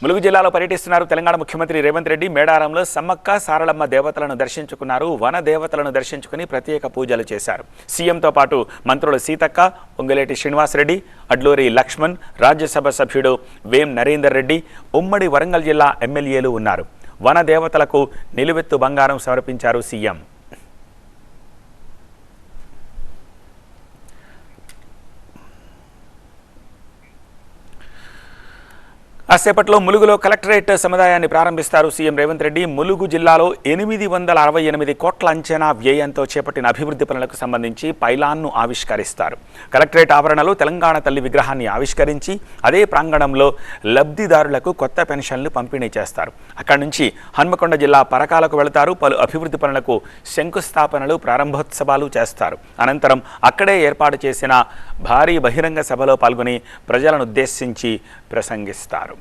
ములుగు జిల్లాలో పర్యటిస్తున్నారు తెలంగాణ ముఖ్యమంత్రి రేవంత్ రెడ్డి. మేడారంలో సమ్మక్క సారలమ్మ దేవతలను దర్శించుకున్నారు. వన దేవతలను దర్శించుకుని ప్రత్యేక పూజలు చేశారు. సీఎంతో పాటు మంత్రులు సీతక్క, పొంగులేటి శ్రీనివాసరెడ్డి, అడ్లూరి లక్ష్మణ్, రాజ్యసభ సభ్యుడు వేం నరేందర్ రెడ్డి, ఉమ్మడి వరంగల్ జిల్లా ఎమ్మెల్యేలు ఉన్నారు. వన దేవతలకు నిలువెత్తు బంగారం సమర్పించారు సీఎం. కాసేపట్లో ములుగులో కలెక్టరేట్ సముదాయాన్ని ప్రారంభిస్తారు సీఎం రేవంత్ రెడ్డి. ములుగు జిల్లాలో 868 కోట్ల అంచనా వ్యయంతో చేపట్టిన అభివృద్ధి పనులకు సంబంధించి పైలాన్ను ఆవిష్కరిస్తారు. కలెక్టరేట్ ఆవరణలో తెలంగాణ తల్లి విగ్రహాన్ని ఆవిష్కరించి అదే ప్రాంగణంలో లబ్ధిదారులకు కొత్త పెన్షన్లు పంపిణీ చేస్తారు. అక్కడి నుంచి హన్మకొండ జిల్లా పరకాలకు వెళతారు. పలు అభివృద్ధి పనులకు శంకుస్థాపనలు, ప్రారంభోత్సవాలు చేస్తారు. అనంతరం అక్కడే ఏర్పాటు చేసిన భారీ బహిరంగ సభలో పాల్గొని ప్రజలను ఉద్దేశించి ప్రసంగిస్తారు.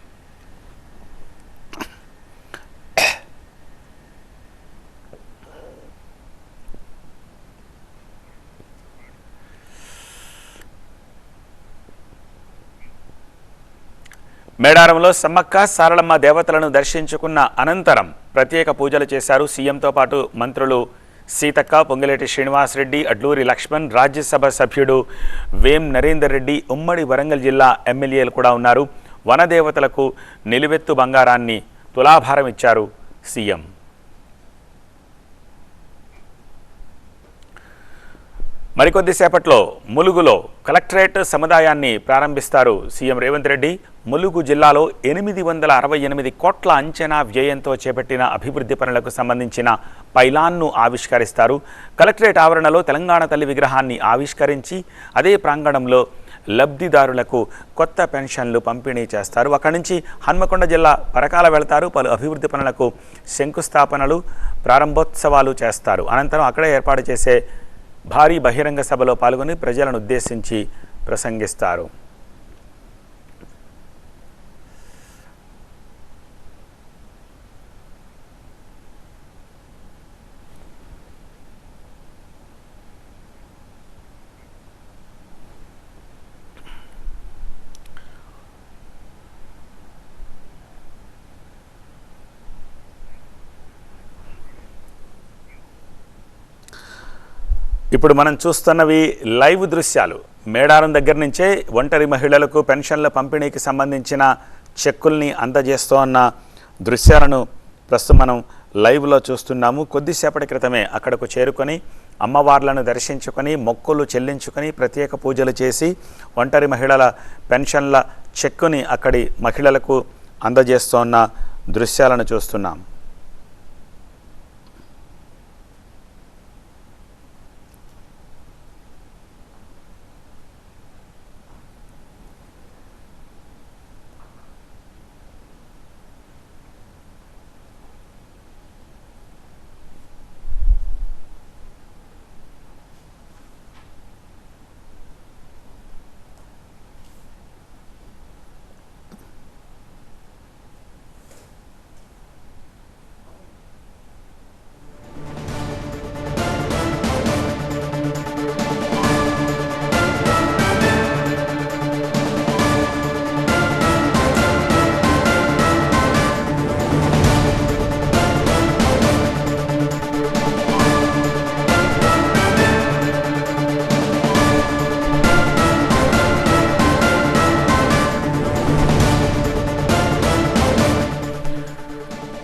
మేడారంలో సమ్మక్క సారలమ్మ దేవతలను దర్శించుకున్న అనంతరం ప్రత్యేక పూజలు చేశారు. సీఎంతో పాటు మంత్రులు సీతక్క, పొంగులేటి శ్రీనివాసరెడ్డి, అడ్లూరి లక్ష్మణ్, రాజ్యసభ సభ్యుడు వేం నరేందర్ రెడ్డి, ఉమ్మడి వరంగల్ జిల్లా ఎమ్మెల్యేలు కూడా ఉన్నారు. వనదేవతలకు నిలువెత్తు బంగారాన్ని తులాభారం ఇచ్చారు సీఎం. మరికొద్దిసేపట్లో ములుగులో కలెక్టరేట్ సముదాయాన్ని ప్రారంభిస్తారు సీఎం రేవంత్ రెడ్డి. ములుగు జిల్లాలో 868 కోట్ల అంచనా వ్యయంతో చేపట్టిన అభివృద్ధి పనులకు సంబంధించిన పైలాన్ను ఆవిష్కరిస్తారు. కలెక్టరేట్ ఆవరణలో తెలంగాణ తల్లి విగ్రహాన్ని ఆవిష్కరించి అదే ప్రాంగణంలో లబ్ధిదారులకు కొత్త పెన్షన్లు పంపిణీ చేస్తారు. అక్కడి నుంచి హన్మకొండ జిల్లా పరకాల వెళతారు. పలు అభివృద్ధి పనులకు శంకుస్థాపనలు, ప్రారంభోత్సవాలు చేస్తారు. అనంతరం అక్కడే ఏర్పాటు చేసే భారీ బహిరంగ సభలో పాల్గొని ప్రజలను ఉద్దేశించి ప్రసంగిస్తారు. ఇప్పుడు మనం చూస్తున్నవి లైవ్ దృశ్యాలు. మేడారం దగ్గర నుంచే ఒంటరి మహిళలకు పెన్షన్ల పంపిణీకి సంబంధించిన చెక్కుల్ని అందజేస్తోన్న దృశ్యాలను ప్రస్తుతం మనం లైవ్లో చూస్తున్నాము. కొద్దిసేపటి క్రితమే అక్కడకు చేరుకొని అమ్మవార్లను దర్శించుకొని మొక్కులు చెల్లించుకొని ప్రత్యేక పూజలు చేసి ఒంటరి మహిళల పెన్షన్ల చెక్కుని అక్కడి మహిళలకు అందజేస్తోన్న దృశ్యాలను చూస్తున్నాం.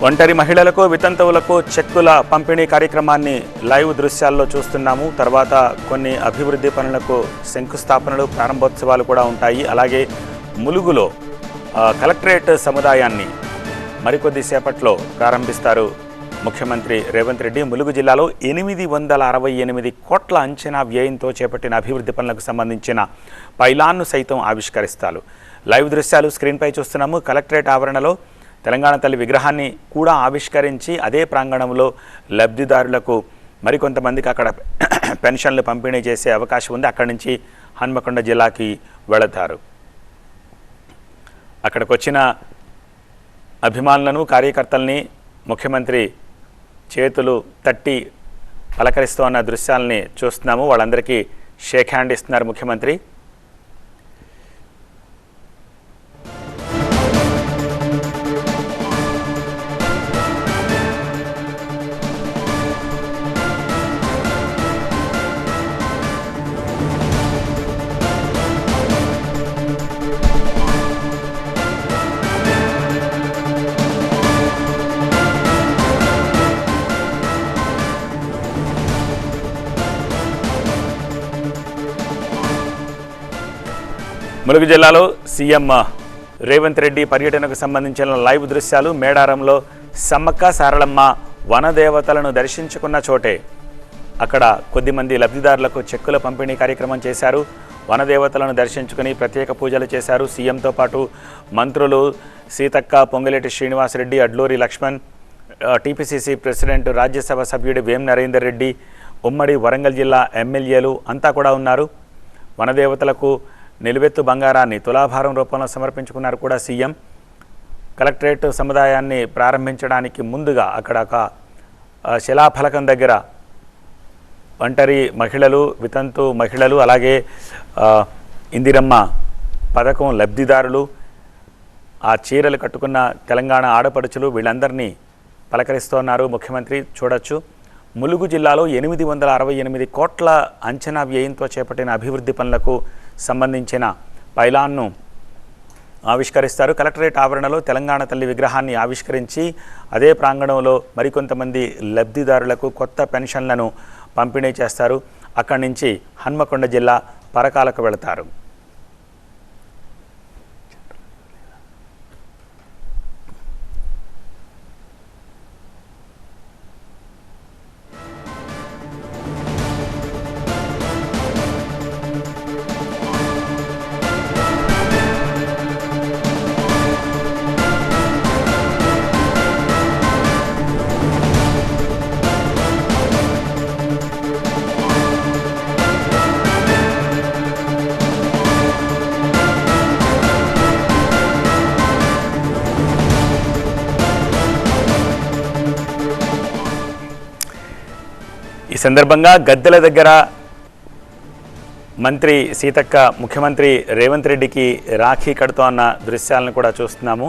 ఒంటరి మహిళలకు, వితంతువులకు చెక్కుల పంపిణీ కార్యక్రమాన్ని లైవ్ దృశ్యాల్లో చూస్తున్నాము. తర్వాత కొన్ని అభివృద్ధి పనులకు శంకుస్థాపనలు, ప్రారంభోత్సవాలు కూడా ఉంటాయి. అలాగే ములుగులో కలెక్టరేట్ సముదాయాన్ని మరికొద్ది సేపట్లో ప్రారంభిస్తారు ముఖ్యమంత్రి రేవంత్ రెడ్డి. ములుగు జిల్లాలో 868 కోట్ల అంచనా వ్యయంతో చేపట్టిన అభివృద్ధి పనులకు సంబంధించిన పైలాన్ను సైతం ఆవిష్కరిస్తారు. లైవ్ దృశ్యాలు స్క్రీన్పై చూస్తున్నాము. కలెక్టరేట్ ఆవరణలో తెలంగాణ తల్లి విగ్రహాన్ని కూడా ఆవిష్కరించి అదే ప్రాంగణంలో లబ్ధిదారులకు మరికొంతమందికి అక్కడ పెన్షన్లు పంపిణీ చేసే అవకాశం ఉంది. అక్కడి నుంచి హన్మకొండ జిల్లాకి వెళతారు. అక్కడికి వచ్చిన అభిమానులను, కార్యకర్తల్ని ముఖ్యమంత్రి చేతులు తట్టి పలకరిస్తూ ఉన్న దృశ్యాలని చూస్తున్నాము. వాళ్ళందరికీ షేక్ హ్యాండ్ ఇస్తున్నారు ముఖ్యమంత్రి. ములుగు జిల్లాలో సీఎం రేవంత్ రెడ్డి పర్యటనకు సంబంధించిన లైవ్ దృశ్యాలు. మేడారంలో సమ్మక్క సారళమ్మ వనదేవతలను దర్శించుకున్న చోటే అక్కడ కొద్దిమంది లబ్ధిదారులకు చెక్కుల పంపిణీ కార్యక్రమం చేశారు. వనదేవతలను దర్శించుకుని ప్రత్యేక పూజలు చేశారు. సీఎంతో పాటు మంత్రులు సీతక్క, పొంగులేటి శ్రీనివాసరెడ్డి, అడ్లూరి లక్ష్మణ్, టీపీసీసీ ప్రెసిడెంట్, రాజ్యసభ సభ్యుడు వేం నరేందర్ రెడ్డి, ఉమ్మడి వరంగల్ జిల్లా ఎమ్మెల్యేలు అంతా కూడా ఉన్నారు. వనదేవతలకు నిలువెత్తు బంగారాన్ని తులాభారం రూపంలో సమర్పించుకున్నారు కూడా సీఎం. కలెక్టరేట్ సముదాయాన్ని ప్రారంభించడానికి ముందుగా అక్కడ ఒక శిలాఫలకం దగ్గర ఒంటరి మహిళలు, వితంతు మహిళలు, అలాగే ఇందిరమ్మ పథకం లబ్ధిదారులు, ఆ చీరలు కట్టుకున్న తెలంగాణ ఆడపడుచులు వీళ్ళందరినీ పలకరిస్తున్నారు ముఖ్యమంత్రి. చూడొచ్చు, ములుగు జిల్లాలో 868 కోట్ల అంచనా వ్యయంతో చేపట్టిన అభివృద్ధి పనులకు సంబంధించిన పైలాన్ను ఆవిష్కరిస్తారు. కలెక్టరేట్ ఆవరణలో తెలంగాణ తల్లి విగ్రహాన్ని ఆవిష్కరించి అదే ప్రాంగణంలో మరికొంతమంది లబ్ధిదారులకు కొత్త పెన్షన్లను పంపిణీ చేస్తారు. అక్కడి నుంచి హన్మకొండ జిల్లా పరకాలకు వెళతారు. ఈ సందర్భంగా గద్దెల దగ్గర మంత్రి సీతక్క ముఖ్యమంత్రి రేవంత్ రెడ్డికి రాఖీ కడుతోన్న దృశ్యాలను కూడా చూస్తున్నాము.